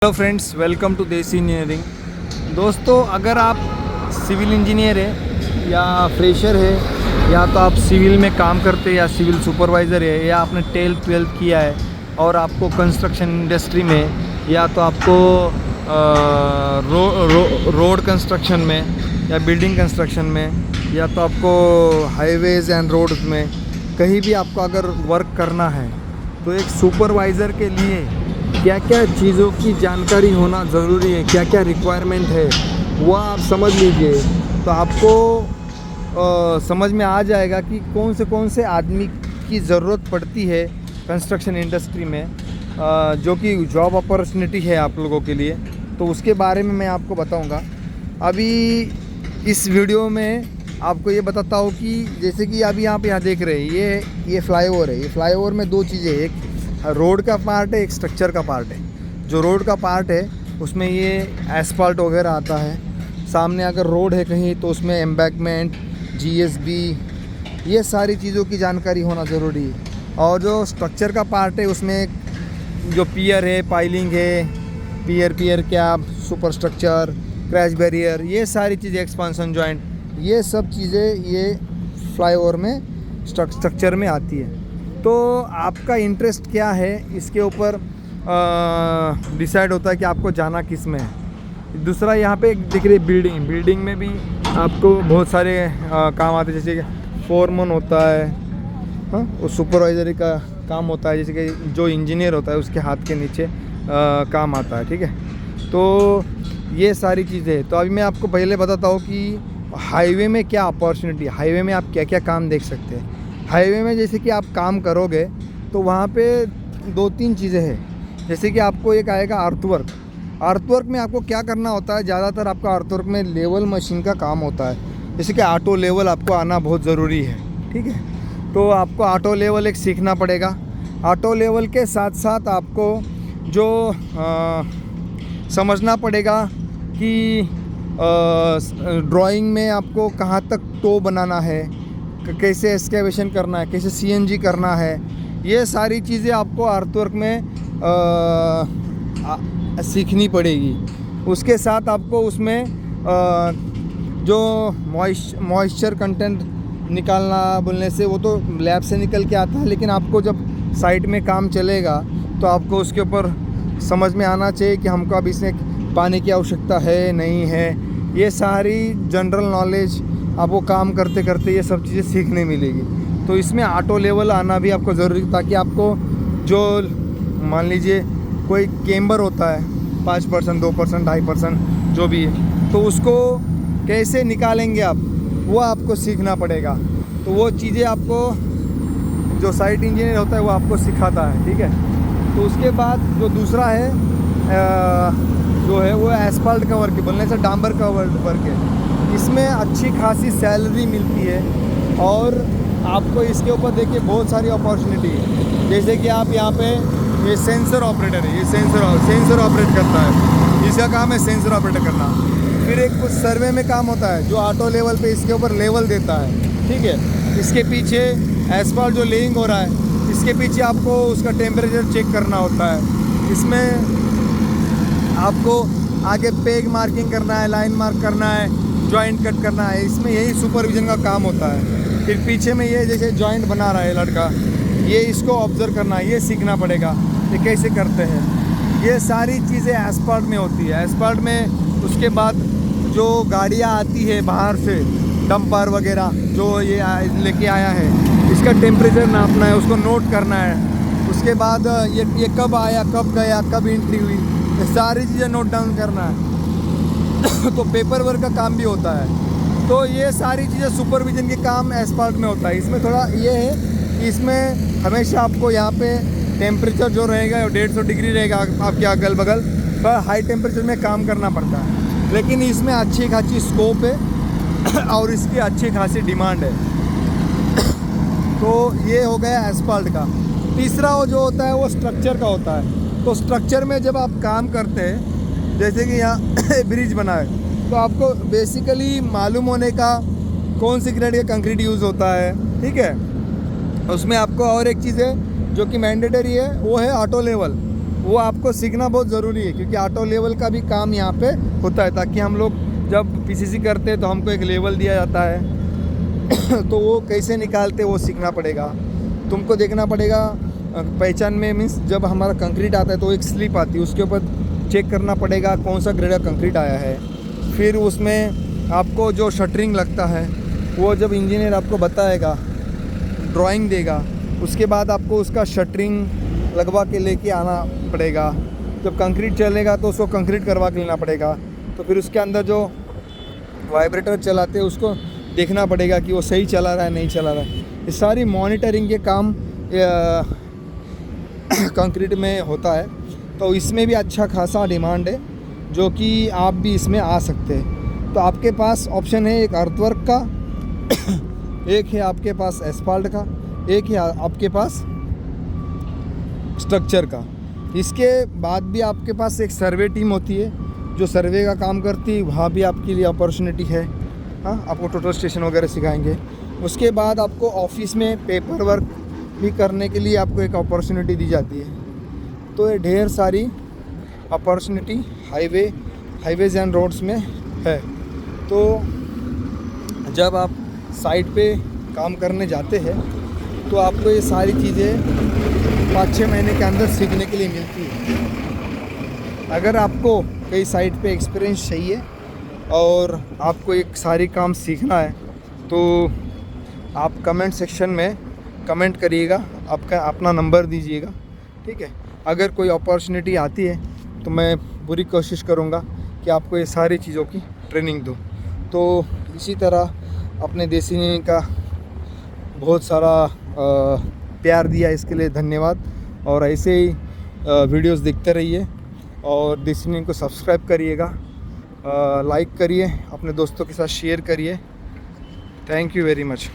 Hello friends, welcome to देसी engineering. दोस्तों, अगर आप सिविल इंजीनियर है या फ्रेशर है या तो आप सिविल में काम करते हैं या सिविल सुपरवाइज़र है या आपने 12th किया है और आपको कंस्ट्रक्शन इंडस्ट्री में या तो आपको रोड कंस्ट्रक्शन में या बिल्डिंग कंस्ट्रक्शन में या तो आपको हाईवेज़ एंड रोड्स में कहीं भी आपको अगर वर्क करना है तो एक सुपरवाइज़र के लिए क्या क्या चीज़ों की जानकारी होना ज़रूरी है, क्या क्या रिक्वायरमेंट है वो आप समझ लीजिए तो आपको समझ में आ जाएगा कि कौन से आदमी की ज़रूरत पड़ती है कंस्ट्रक्शन इंडस्ट्री में, जो कि जॉब अपॉर्चुनिटी है आप लोगों के लिए। तो उसके बारे में मैं आपको बताऊंगा। अभी इस वीडियो में आपको ये बताता हूँ कि जैसे कि अभी आप यहाँ देख रहे हैं ये फ्लाईओवर है। ये फ्लाईओवर में दो चीज़ें, एक रोड का पार्ट है, एक स्ट्रक्चर का पार्ट है। जो रोड का पार्ट है उसमें ये एसफाल्ट वगैरह आता है। सामने अगर रोड है कहीं तो उसमें एम्बैंकमेंट, जीएसबी, ये सारी चीज़ों की जानकारी होना ज़रूरी है। और जो स्ट्रक्चर का पार्ट है उसमें जो पियर है, पाइलिंग है, pier cap, super structure, crash barrier, ये सारी चीज़ें, एक्सपांसन जॉइंट, ये सब चीज़ें ये फ्लाईओवर में स्ट्रक्चर में आती है। तो आपका इंटरेस्ट क्या है इसके ऊपर डिसाइड होता है कि आपको जाना किस में है। दूसरा, यहाँ पे दिख रही बिल्डिंग में भी आपको बहुत सारे काम आते हैं, जैसे कि फोरमैन होता है, हाँ, वो सुपरवाइजरी का काम होता है, जैसे कि जो इंजीनियर होता है उसके हाथ के नीचे काम आता है। ठीक है, तो ये सारी चीज़ें। तो अभी मैं आपको पहले बताता हूँ कि हाईवे में क्या अपॉर्चुनिटी है, हाईवे में आप क्या क्या काम देख सकते हैं। हाईवे में जैसे कि आप काम करोगे तो वहाँ पे दो तीन चीज़ें हैं। जैसे कि आपको एक आएगा अर्थवर्क में आपको क्या करना होता है, ज़्यादातर आपका अर्थवर्क में लेवल मशीन का काम होता है। जैसे कि ऑटो लेवल आपको आना बहुत ज़रूरी है। ठीक है, तो आपको ऑटो लेवल एक सीखना पड़ेगा। ऑटो लेवल के साथ साथ आपको जो समझना पड़ेगा कि ड्राइंग में आपको कहाँ तक टो बनाना है, कैसे एक्सकेवेशन करना है, कैसे सीएनजी करना है, ये सारी चीज़ें आपको अर्थवर्क में सीखनी पड़ेगी। उसके साथ आपको उसमें जो मॉइस्चर कंटेंट निकालना बोलने से वो तो लैब से निकल के आता है, लेकिन आपको जब साइट में काम चलेगा तो आपको उसके ऊपर समझ में आना चाहिए कि हमको अब इसमें पानी की आवश्यकता है नहीं है। ये सारी जनरल नॉलेज आपको काम करते करते ये सब चीज़ें सीखने मिलेगी। तो इसमें ऑटो लेवल आना भी आपको ज़रूरी, ताकि आपको जो मान लीजिए कोई केम्बर होता है 5%, 2%, 2.5% जो भी है, तो उसको कैसे निकालेंगे आप, वो आपको सीखना पड़ेगा। तो वो चीज़ें आपको जो साइट इंजीनियर होता है वो आपको सिखाता है। ठीक है, तो उसके बाद जो दूसरा है जो है वो एसफाल्ट का वर्क है, बोलने से डांबर का वर्क है। इसमें अच्छी खासी सैलरी मिलती है और आपको इसके ऊपर देखिए बहुत सारी अपॉर्चुनिटी है। जैसे कि आप यहाँ पे ये सेंसर ऑपरेटर है, ये सेंसर ऑपरेट करता है, इसका काम है सेंसर ऑपरेटर करना। फिर एक कुछ सर्वे में काम होता है जो ऑटो लेवल पे इसके ऊपर लेवल देता है। ठीक है, इसके पीछे एसफाल्ट जो लेइंग हो रहा है, इसके पीछे आपको उसका टेम्परेचर चेक करना होता है। इसमें आपको आगे पेग मार्किंग करना है, लाइन मार्क करना है, जॉइंट कट करना है, इसमें यही सुपरविज़न का काम होता है। फिर पीछे में ये जैसे जॉइंट बना रहा है लड़का, ये इसको ऑब्जर्व करना है, ये सीखना पड़ेगा ये कैसे करते हैं। ये सारी चीज़ें एसफाल्ट में होती है। एसफाल्ट में उसके बाद जो गाड़ियाँ आती है बाहर से, डंपर वगैरह जो ये लेके आया है, इसका टेम्परेचर नापना है, उसको नोट करना है। उसके बाद ये कब आया, कब गया, कब एंट्री हुई, ये सारी चीज़ें नोट डाउन करना है। तो पेपर वर्क का काम भी होता है। तो ये सारी चीज़ें सुपरविज़न के काम एसफाल्ट में होता है। इसमें थोड़ा ये है कि इसमें हमेशा आपको यहाँ पे टेम्परेचर जो रहेगा 150 डिग्री रहेगा आपके अगल बगल, पर हाई टेम्परेचर में काम करना पड़ता है। लेकिन इसमें अच्छी खासी स्कोप है और इसकी अच्छी खासी डिमांड है। तो ये हो गया एसफाल्ट का। तीसरा वो जो होता है वो स्ट्रक्चर का होता है। तो स्ट्रक्चर में जब आप काम करते हैं, जैसे कि यहाँ ब्रिज बना है, तो आपको बेसिकली मालूम होने का कौन सी ग्रेड का कंक्रीट यूज़ होता है। ठीक है, उसमें आपको और एक चीज़ है जो कि मैंडेटरी है, वो है ऑटो लेवल। वो आपको सीखना बहुत ज़रूरी है, क्योंकि ऑटो लेवल का भी काम यहाँ पे होता है, ताकि हम लोग जब पीसीसी करते हैं तो हमको एक लेवल दिया जाता है तो वो कैसे निकालते वो सीखना पड़ेगा। तुमको देखना पड़ेगा पहचान में, मीन्स जब हमारा कंक्रीट आता है तो एक स्लिप आती है, उसके ऊपर चेक करना पड़ेगा कौन सा ग्रेड का कंक्रीट आया है। फिर उसमें आपको जो शटरिंग लगता है वो जब इंजीनियर आपको बताएगा, ड्राइंग देगा, उसके बाद आपको उसका शटरिंग लगवा के लेके आना पड़ेगा। जब कंक्रीट चलेगा तो उसको कंक्रीट करवा के लेना पड़ेगा। तो फिर उसके अंदर जो वाइब्रेटर चलाते हैं उसको देखना पड़ेगा कि वो सही चला रहा है नहीं चला रहा है। ये सारी मॉनिटरिंग के काम कंक्रीट में होता है। तो इसमें भी अच्छा खासा डिमांड है, जो कि आप भी इसमें आ सकते हैं। तो आपके पास ऑप्शन है एक अर्थवर्क का एक है आपके पास एस्फाल्ट का, एक है आपके पास स्ट्रक्चर का। इसके बाद भी आपके पास एक सर्वे टीम होती है जो सर्वे का काम करती है, वहाँ भी आपके लिए अपॉर्चुनिटी है। हाँ, आपको टोटल स्टेशन वगैरह सिखाएंगे। उसके बाद आपको ऑफिस में पेपर वर्क भी करने के लिए आपको एक अपॉर्चुनिटी दी जाती है। तो ये ढेर सारी अपॉर्चुनिटी हाईवेज एंड रोड्स में है। तो जब आप साइट पे काम करने जाते हैं तो आपको ये सारी चीज़ें 5-6 महीने के अंदर सीखने के लिए मिलती है। अगर आपको कई साइट पे एक्सपीरियंस चाहिए और आपको एक सारी काम सीखना है तो आप कमेंट सेक्शन में कमेंट करिएगा, आपका अपना नंबर दीजिएगा, ठीक है। अगर कोई अपॉर्चुनिटी आती है तो मैं पूरी कोशिश करूँगा कि आपको ये सारी चीज़ों की ट्रेनिंग दूँ। तो इसी तरह अपने देसी का बहुत सारा प्यार दिया, इसके लिए धन्यवाद। और ऐसे ही वीडियोस देखते रहिए और देसी को सब्सक्राइब करिएगा, लाइक करिए, अपने दोस्तों के साथ शेयर करिए। Thank you very much.